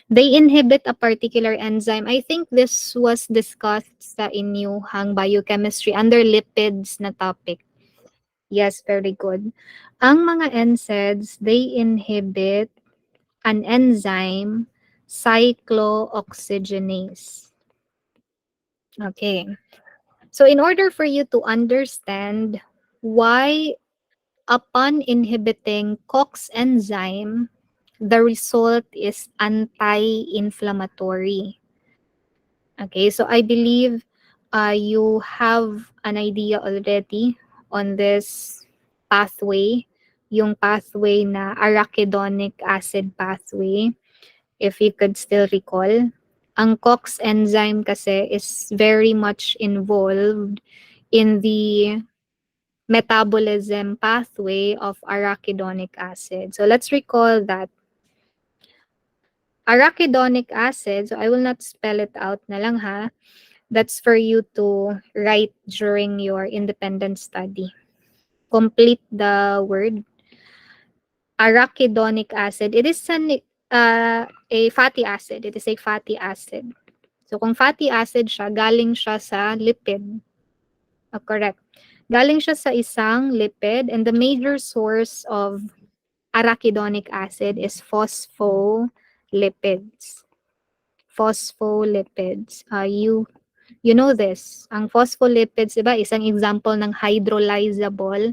A: They inhibit a particular enzyme. I think this was discussed sa inyong biochemistry under lipids na topic. Yes, very good. Ang mga NSAIDs, they inhibit an enzyme, cyclooxygenase. Okay. So in order for you to understand why upon inhibiting COX enzyme, the result is anti-inflammatory. Okay, so I believe you have an idea already on this pathway, yung pathway na arachidonic acid pathway, if you could still recall. Ang COX enzyme kasi is very much involved in the metabolism pathway of arachidonic acid. So let's recall that arachidonic acid, so I will not spell it out na lang ha. That's for you to write during your independent study. Complete the word. Arachidonic acid, it is a fatty acid. It is a fatty acid. So kung fatty acid siya, galing siya sa lipid. Correct. Galing siya sa isang lipid, and the major source of arachidonic acid is phospholipids. Phospholipids. You know this. Ang phospholipids, diba, isang example ng hydrolyzable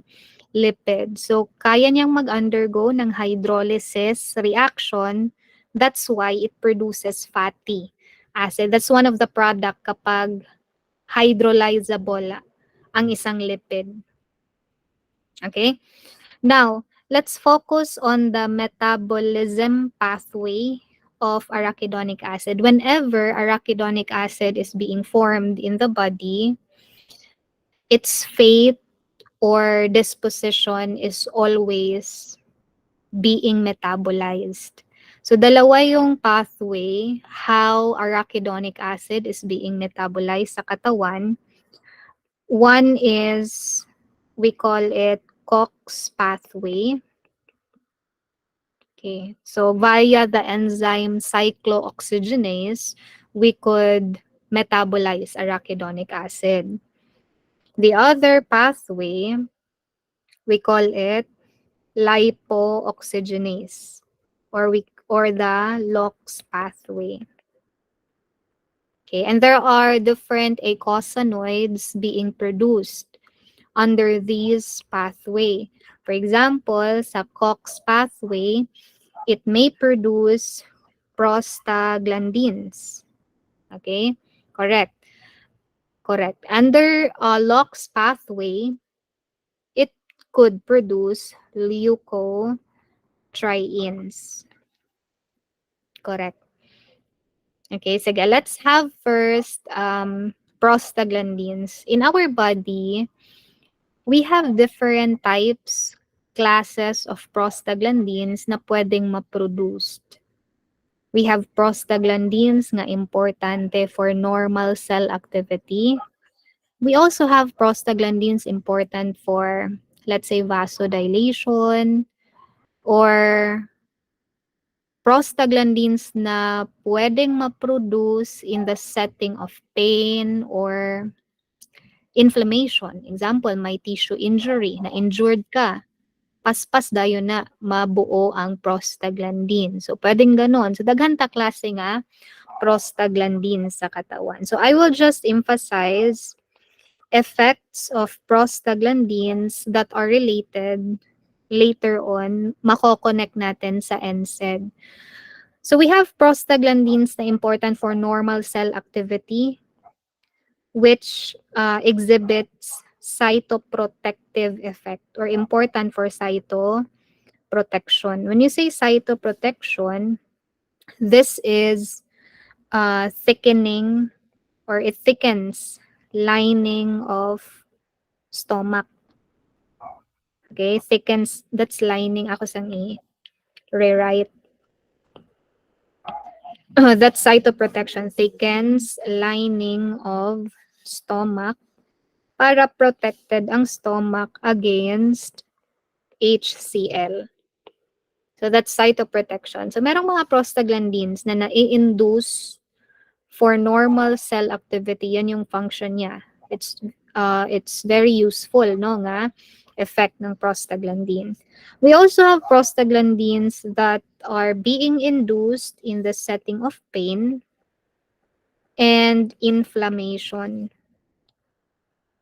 A: lipid. So, kaya niyang mag-undergo ng hydrolysis reaction. That's why it produces fatty acid. That's one of the product kapag hydrolyzable ang isang lipid. Okay? Now, let's focus on the metabolism pathway of arachidonic acid. Whenever arachidonic acid is being formed in the body, its fate or disposition is always being metabolized. So, dalawa yung pathway how arachidonic acid is being metabolized sa katawan. One is, we call it COX pathway. Okay, so via the enzyme cyclooxygenase, we could metabolize arachidonic acid. The other pathway, we call it lipooxygenase, or the LOX pathway. Okay, and there are different eicosanoids being produced under this pathway. For example, sa COX pathway, it may produce prostaglandins. Okay? Correct. Correct. Under LOX pathway, it could produce leukotrienes. Correct. Okay, sige. Let's have first prostaglandins. In our body, we have different types, classes of prostaglandins na pwedeng ma-produce. We have prostaglandins nga importante for normal cell activity. We also have prostaglandins important for, let's say, vasodilation, or prostaglandins na pwedeng ma-produce in the setting of pain or inflammation. Example, may tissue injury, na injured ka, paspas dayon na mabuo ang prostaglandin. So, pwedeng ganon. So, daghan ta klase nga prostaglandin sa katawan. So, I will just emphasize effects of prostaglandins that are related later on, mako-connect natin sa NSAID. So, we have prostaglandins na important for normal cell activity, which exhibits cytoprotective effect or important for cytoprotection. When you say cytoprotection, this is thickening, or it thickens lining of stomach. Okay, thickens, that's lining. Ako sang i-rewrite. That's cytoprotection, thickens lining of stomach para protected ang stomach against HCl. So that's cytoprotection. So merong mga prostaglandins na nai-induce for normal cell activity. Yan yung function niya. It's very useful, no, nga effect ng prostaglandin. We also have prostaglandins that are being induced in the setting of pain and inflammation.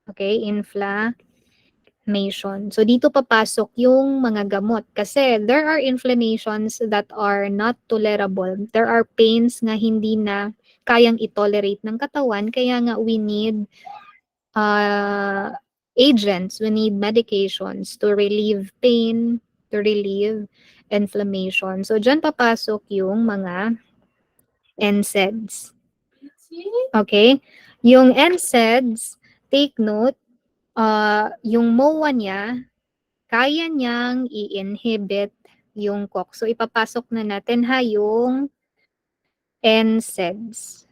A: Okay, inflammation. So dito papasok yung mga gamot kasi there are inflammations that are not tolerable. There are pains nga hindi na kayang i-tolerate ng katawan, kaya nga we need agents, we need medications to relieve pain, to relieve inflammation. So dyan papasok yung mga NSAIDs. Okay? Yung NSAIDs, take note, yung MOA niya, kaya niyang i-inhibit yung COX. So, ipapasok na natin yung NSAIDs.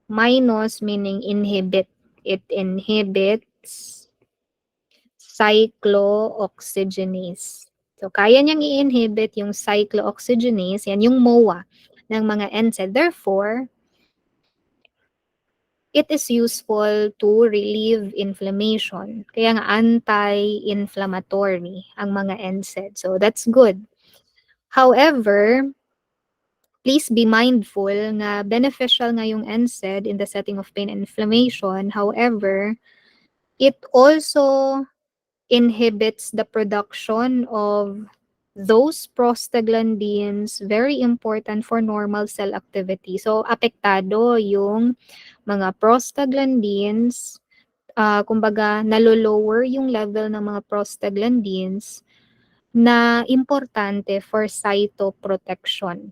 A: Minus meaning inhibit. It inhibits cyclooxygenase. So, kaya niyang i-inhibit yung cyclooxygenase, yan yung MOA ng mga NSAID. Therefore, it is useful to relieve inflammation. Kaya nga anti-inflammatory ang mga NSAID. So that's good. However, please be mindful na beneficial nga yung NSAID in the setting of pain and inflammation. However, it also inhibits the production of those prostaglandins very important for normal cell activity. So, apektado yung mga prostaglandins, kumbaga, nalo-lower yung level ng mga prostaglandins na importante for cytoprotection.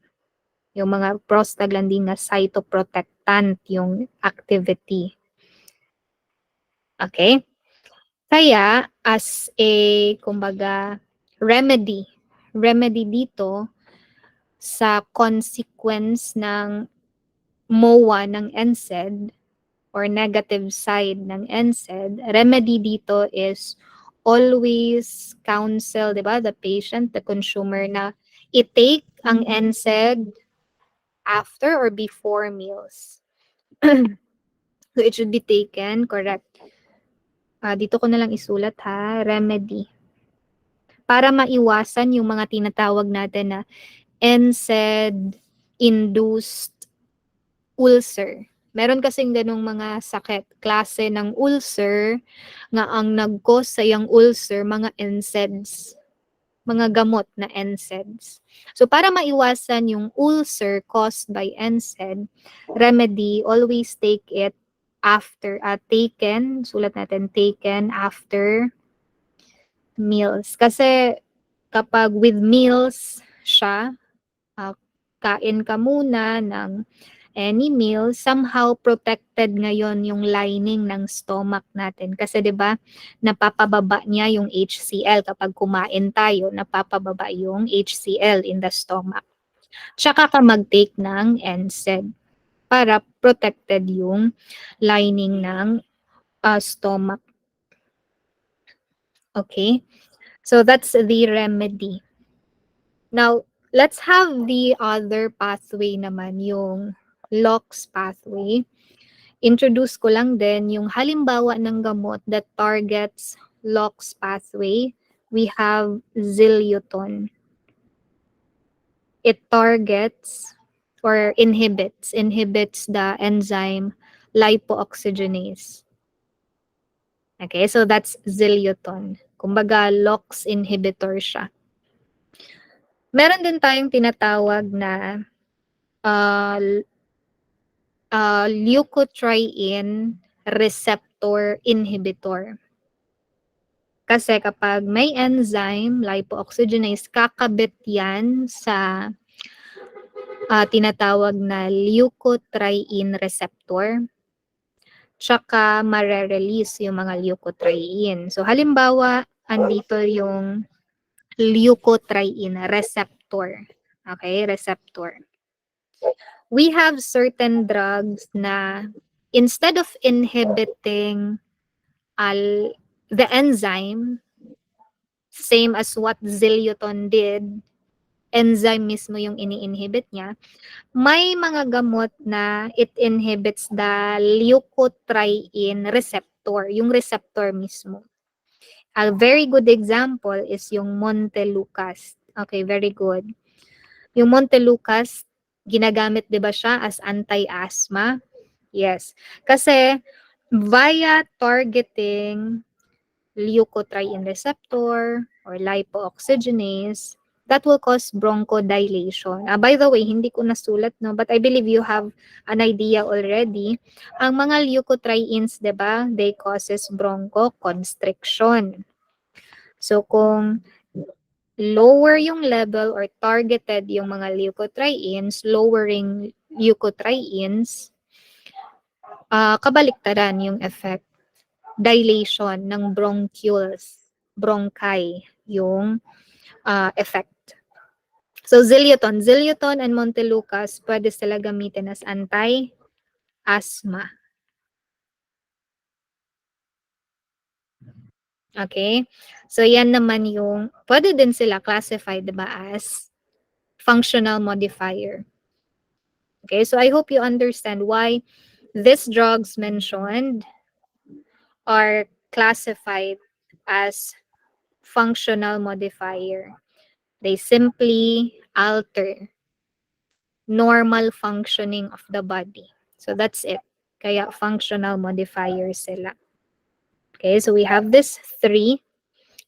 A: Yung mga prostaglandin na cytoprotectant yung activity. Okay? Kaya, as a, kumbaga, remedy dito sa consequence ng MOA ng NSAID or negative side ng NSAID, remedy dito is always counsel, di ba, the patient, the consumer, na i-take ang NSAID after or before meals. So it should be taken, correct. Dito ko na lang isulat remedy. Para maiwasan yung mga tinatawag natin na NSAID-induced ulcer. Meron kasing ganung mga sakit, klase ng ulcer nga ang nag-cause sa yung ulcer, mga NSAIDs. mga gamot na NSAIDs. So para maiwasan yung ulcer caused by NSAID, remedy, always take it after, sulat natin, taken after meals. Kasi kapag with meals siya, ah, kain ka muna ng any meal, somehow protected ngayon yung lining ng stomach natin. Kasi 'di ba, napapababa niya yung HCl kapag kumain tayo, napapababa yung HCl in the stomach. Tsaka ka mag-take ng NSAID para protected yung lining ng stomach. Okay? So that's the remedy. Now, let's have the other pathway naman, yung LOX pathway. Introduce ko lang din yung halimbawa ng gamot that targets LOX pathway. We have Zileuton. It targets or inhibits the enzyme lipooxygenase. Okay, so that's Zileuton. Kumbaga, LOX inhibitor siya. Meron din tayong tinatawag na leukotriene receptor inhibitor. Kasi kapag may enzyme, lipooxygenase, kakabit yan sa tinatawag na leukotriene receptor. Tsaka mare-release yung mga leukotriene. So halimbawa, andito yung leukotriene receptor. Okay, receptor. We have certain drugs na instead of inhibiting the enzyme, same as what Zileuton did, enzyme mismo yung ini-inhibit niya, may mga gamot na it inhibits the leukotriene receptor, yung receptor mismo. A very good example is yung Montelukast. Okay, very good. Yung Montelukast, ginagamit 'di ba siya as anti-asthma? Yes. Kasi via targeting leukotriene receptor or lipooxygenase, that will cause bronchodilation. By the way, hindi ko nasulat, no, but I believe you have an idea already. Ang mga leukotrienes, 'di ba, they causes bronchoconstriction. So kung lower yung level or targeted yung mga leukotrienes, lowering leukotrienes, kabaliktaran yung effect. Dilation ng bronchioles, bronchi, yung effect. So Zileuton and Montelukast, pwede sila gamitin as anti-asthma. Okay? So yan naman yung, pwede din sila classified, diba, as functional modifier. Okay, so I hope you understand why these drugs mentioned are classified as functional modifier. They simply alter normal functioning of the body. So that's it. Kaya functional modifiers sila. Okay, so we have this 3.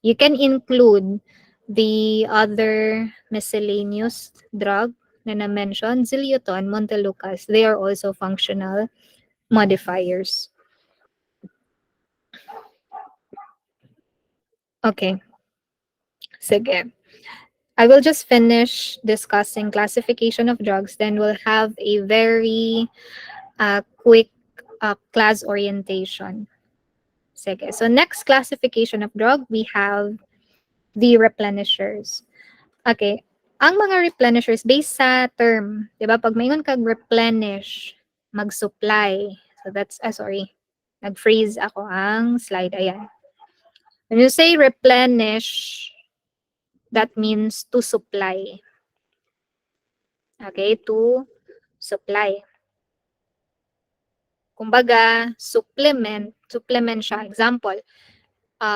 A: You can include the other miscellaneous drug na na-mention, Zileuton, Montelukast. They are also functional modifiers. Okay. Sige. I will just finish discussing classification of drugs, then we'll have a very quick class orientation. Sige. So next classification of drug, we have the replenishers. Okay. Ang mga replenishers, based sa term, di ba? Pag mayroon kang replenish, mag-supply. So that's, nag-freeze ako ang slide. Ayan. When you say replenish, that means to supply. Okay, to supply. Kumbaga, supplement siya. Example,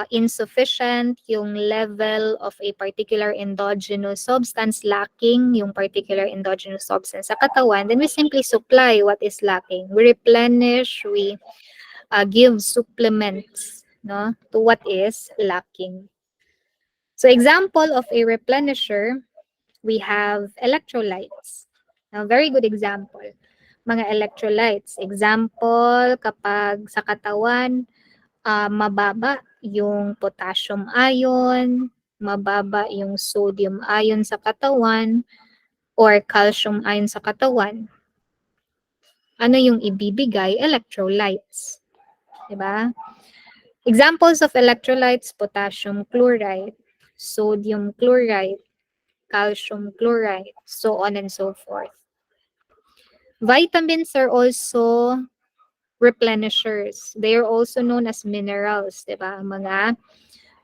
A: insufficient yung level of a particular endogenous substance, lacking yung particular endogenous substance sa katawan, then we simply supply what is lacking. We replenish, we give supplements, no, to what is lacking. So example of a replenisher, we have electrolytes. Now, very good example. Mga electrolytes. Example, kapag sa katawan, mababa yung potassium ion, mababa yung sodium ion sa katawan, or calcium ion sa katawan. Ano yung ibibigay? Electrolytes. Diba? Examples of electrolytes, potassium chloride, sodium chloride, calcium chloride, so on and so forth. Vitamins are also replenishers. They are also known as minerals, di ba? Mga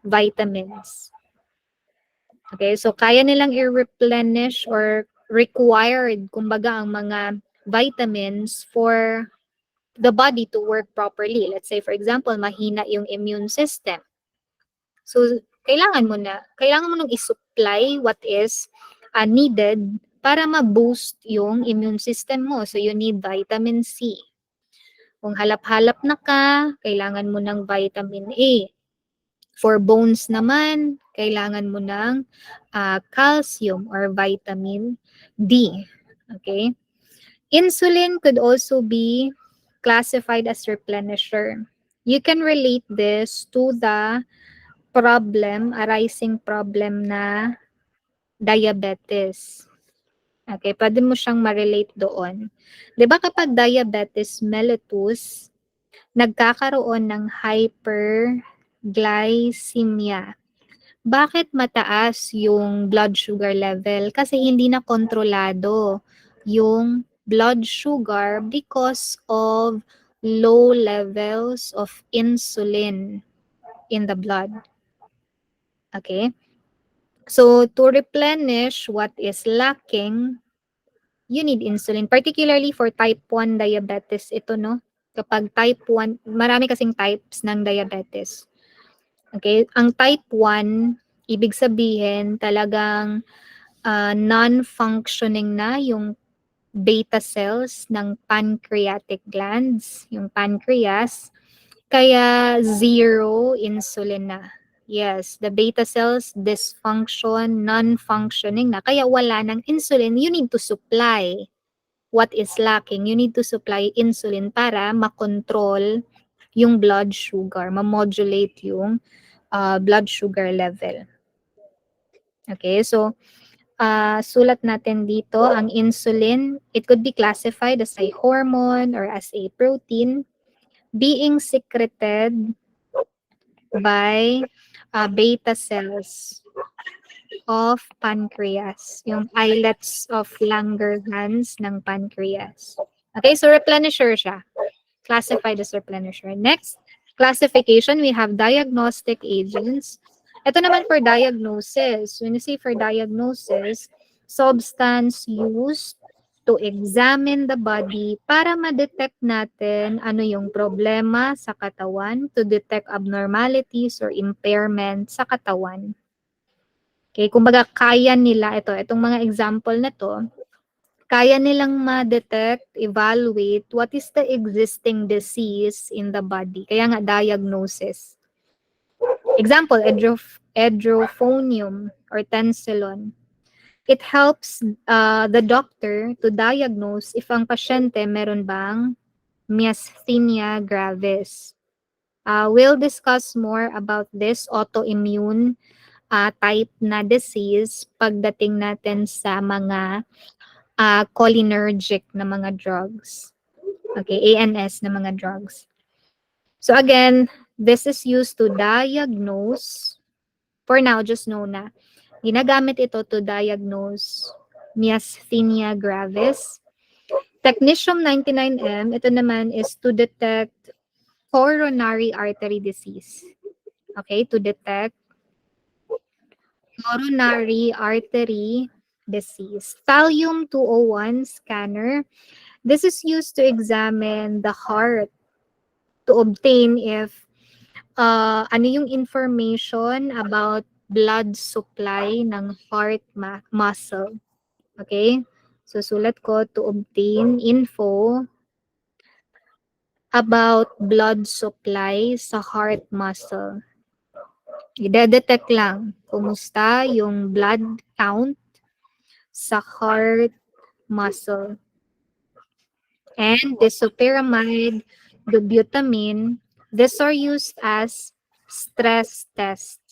A: vitamins. Okay, so kaya nilang i-replenish or required, kumbaga, ang mga vitamins for the body to work properly. Let's say, for example, mahina yung immune system. So, kailangan mo nung i-supply what is needed para ma-boost yung immune system mo. So, you need vitamin C. Kung halap-halap na ka, kailangan mo ng vitamin A. For bones naman, kailangan mo ng calcium or vitamin D. Okay? Insulin could also be classified as replenisher. You can relate this to the arising problem na diabetes. Okay, pwede mo siyang ma-relate doon. 'Di ba kapag diabetes mellitus, nagkakaroon ng hyperglycemia. Bakit mataas yung blood sugar level? Kasi hindi na kontrolado yung blood sugar because of low levels of insulin in the blood. Okay? So, to replenish what is lacking, you need insulin. Particularly for type 1 diabetes, ito no? Kapag type 1, marami kasing types ng diabetes. Okay? Ang type 1, ibig sabihin talagang non-functioning na yung beta cells ng pancreatic glands, yung pancreas, kaya zero insulin na. Yes, the beta cells dysfunction, non-functioning na, kaya wala ng insulin. You need to supply what is lacking. You need to supply insulin para makontrol yung blood sugar, ma-modulate yung blood sugar level. Okay, so sulat natin dito, ang insulin, it could be classified as a hormone or as a protein being secreted by beta cells of pancreas, yung islets of Langerhans ng pancreas. Okay, so replenisher siya. Classified as replenisher. Next, classification, we have diagnostic agents. Ito naman for diagnosis. When you say for diagnosis, substance used to examine the body para ma-detect natin ano yung problema sa katawan, to detect abnormalities or impairment sa katawan. Okay, kumbaga kaya nila itong mga example na to, kaya nilang ma-detect, evaluate what is the existing disease in the body. Kaya nga diagnosis. Example, edrophonium or tensilon. It helps the doctor to diagnose if ang pasyente meron bang myasthenia gravis. We'll discuss more about this autoimmune type na disease pagdating natin sa mga cholinergic na mga drugs. Okay, ANS na mga drugs. So again, this is used to diagnose. For now, just know na ginagamit ito to diagnose myasthenia gravis. Technetium 99M, ito naman is to detect coronary artery disease. Okay, to detect coronary artery disease. Thallium 201 scanner. This is used to examine the heart to obtain if ano yung information about blood supply ng heart muscle. Okay? So, sulat ko to obtain info about blood supply sa heart muscle. Ide-detect lang kumusta yung blood count sa heart muscle. And disopyramide, dobutamine, these are used as stress test.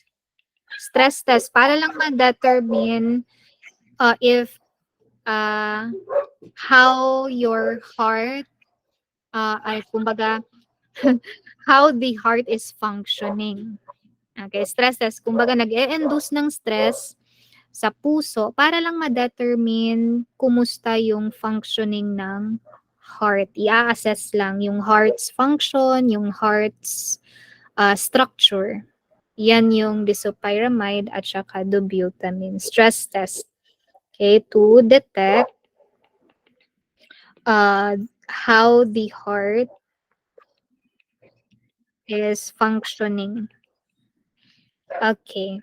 A: Stress test para lang ma-determine if uh, how your heart, ay kumbaga, how the heart is functioning. Okay, stress test. Kumbaga, nag-e-induce ng stress sa puso para lang ma-determine kumusta yung functioning ng heart. I-assess lang yung heart's function, yung heart's structure. Yan yung disopyramide at saka dobutamine. Stress test. Okay, to detect uh, how the heart is functioning. Okay.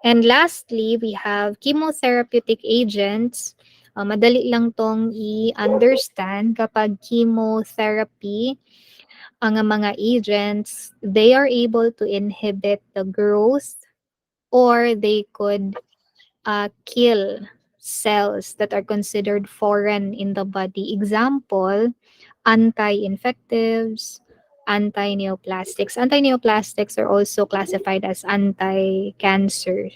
A: And lastly, we have chemotherapeutic agents. Madali lang tong i-understand kapag chemotherapy, ang mga agents, they are able to inhibit the growth or they could kill cells that are considered foreign in the body. Example, anti-infectives, anti-neoplastics. Anti-neoplastics are also classified as anti-cancer.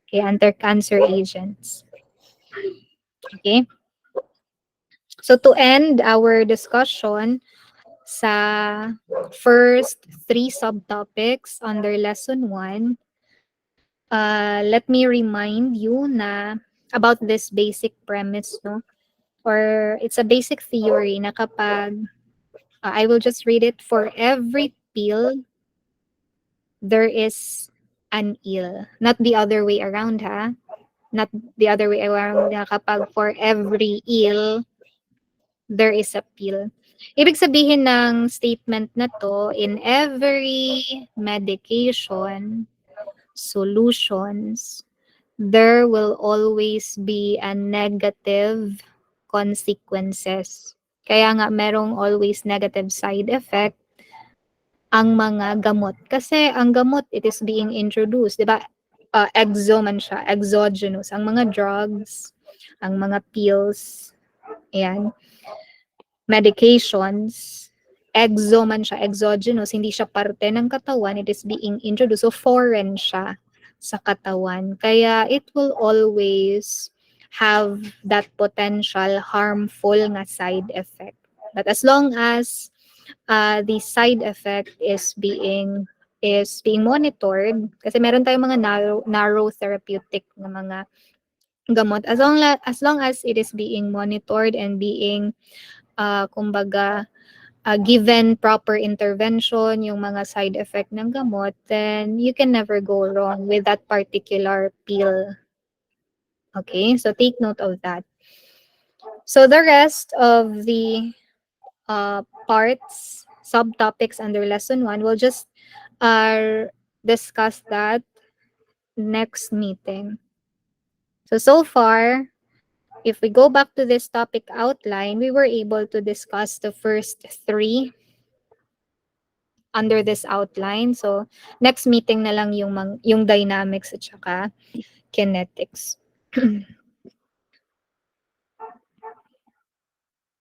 A: Okay, anti-cancer agents. Okay. So to end our discussion sa first three subtopics under lesson 1, let me remind you na about this basic premise, no? Or it's a basic theory na kapag, I will just read it, for every pill, there is an ill. Not the other way around, ha? Not the other way around na kapag for every ill, there is a pill. Ibig sabihin ng statement na to, in every medication, solutions, there will always be a negative consequences. Kaya nga merong always negative side effect ang mga gamot. Kasi ang gamot, it is being introduced, di ba? Exo man siya, exogenous. Ang mga drugs, ang mga pills, ayan, medications, exo man siya, exogenous, hindi siya parte ng katawan, it is being introduced. So foreign siya sa katawan. Kaya it will always have that potential harmful nga side effect. But as long as the side effect is being monitored, kasi meron tayong mga narrow therapeutic na mga gamot, as long as it is being monitored and being kumbaga given proper intervention yung mga side effect ng gamot, then you can never go wrong with that particular pill. Okay, so take note of that. So the rest of the parts, subtopics under lesson 1, we'll just discuss that next meeting. So far, if we go back to this topic outline, we were able to discuss the first 3 under this outline. So next meeting na lang yung dynamics at saka kinetics.